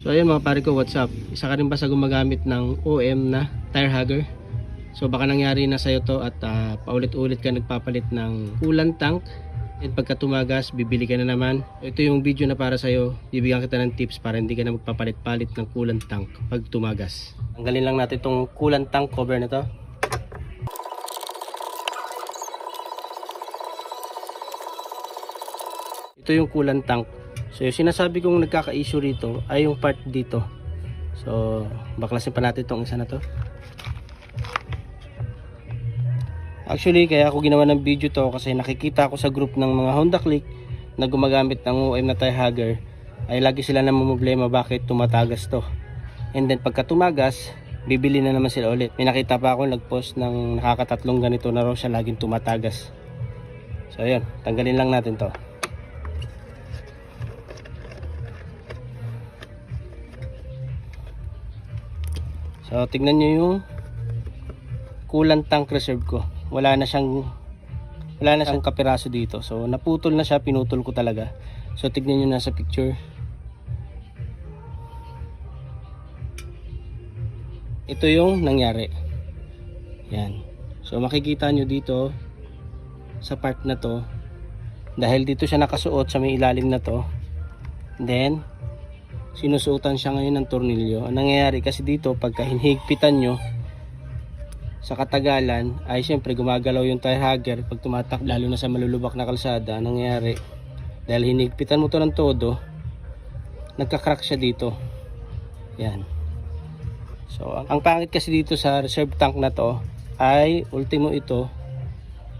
So ayun mga pare ko, what's up? Isa ka rin ba sa gumagamit ng OM na tire hugger? So baka nangyari na sa'yo to at paulit-ulit ka nagpapalit ng coolant tank. At pagka tumagas, bibili ka na naman. Ito yung video na para sa'yo. Bibigyan kita ng tips para hindi ka na magpapalit-palit ng coolant tank pag tumagas. Tanggalin lang natin itong coolant tank cover na to. Ito yung coolant tank. So yung sinasabi kong nagkaka-issue rito ay yung part dito. So baklasin pa natin itong isa na to. Actually kaya ako ginawa ng video to kasi nakikita ko sa group ng mga Honda Click na gumagamit ng OM na tire hugger ay lagi sila namumblema bakit tumatagas to. And then pagka tumagas, bibili na naman sila ulit. May nakita pa ako nag-post ng nakakatatlong ganito na raw siya laging tumatagas. So ayun, tanggalin lang natin to. So tignan nyo yung coolant tank reserve ko. Wala na siyang kapiraso dito. So naputol na siya, pinutol ko talaga. So tignan nyo na sa picture. Ito yung nangyari. Yan. So makikita nyo dito sa part na to, dahil dito siya nakasuot sa may ilalim na to, then sinusuotan siya ngayon ng tornilyo. Ang nangyayari kasi dito pagka hinihigpitan nyo sa katagalan ay syempre gumagalaw yung tire hugger pag tumatak, lalo na sa malulubak na kalsada. Ang nangyayari dahil hinihigpitan mo to ng todo, nagka-crack siya dito. Yan. So ang pangit kasi dito sa reserve tank na to ay ultimo ito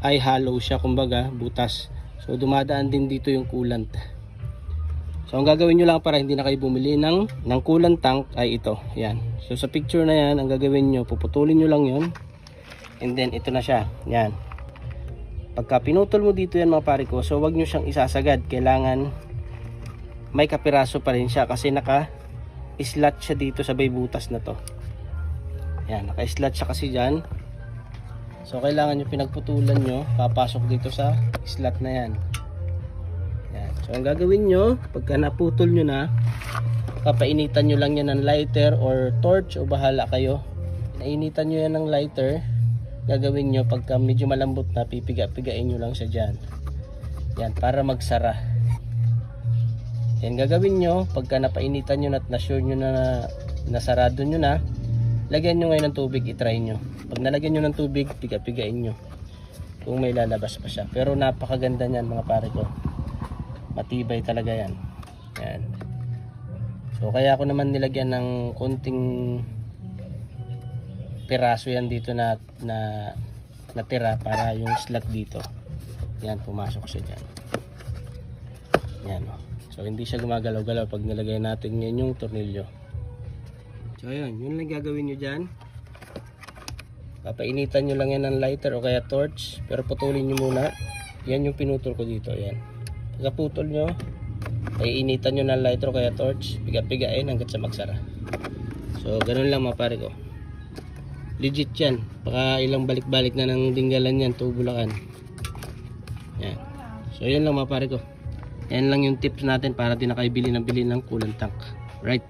ay hollow siya, kumbaga butas. So dumadaan din dito yung coolant. So ang gagawin nyo lang para hindi na kayo bumili ng coolant tank ay ito. Yan. So sa picture na yan, ang gagawin nyo, puputulin nyo lang yun. And then ito na siya. Yan. Pagka pinutol mo dito yan mga pare ko, so wag nyo siyang isasagad. Kailangan may kapiraso pa rin siya kasi naka-slot siya dito sa may butas na to. Yan. Naka-slot siya kasi dyan. So kailangan nyo pinagputulan nyo, papasok dito sa slot na yan. So ang gagawin nyo, pagka naputol nyo na, papainitan nyo lang yan ng lighter or torch o bahala kayo. Nainitan nyo yan ng lighter, gagawin nyo pagka medyo malambot na, pipiga-pigain nyo lang siya dyan. Yan, para magsara. Yan gagawin nyo, pagka napainitan nyo at na-sure nyo na nasarado nyo na, lagyan nyo ngayon ng tubig, itry nyo. Pag nalagyan nyo ng tubig, piga-pigain nyo kung may lalabas pa siya. Pero napakaganda nyan mga pare ko. Matibay talaga yan. Yan. So kaya ako naman nilagyan ng konting piraso yan dito na tira para yung slot dito. Yan, pumasok siya dyan. Yan. So hindi siya gumagalaw-galaw pag nilagay natin yan yung tornilyo. So ayun, yun lang gagawin nyo dyan. Papainitan nyo lang yan ng lighter o kaya torch, pero putulin nyo muna. Yan yung pinutol ko dito. Yan. Pagkaputol nyo, ay initan nyo ng lighter o kaya torch, piga-pigain hanggat sa magsara. So ganun lang mga pare ko. Legit yan. Baka ilang balik-balik na ng dinggalan yan to Bulacan. Yan. So yan lang mga pare ko. Yan lang yung tips natin para di na kayo bili ng coolant tank. Right.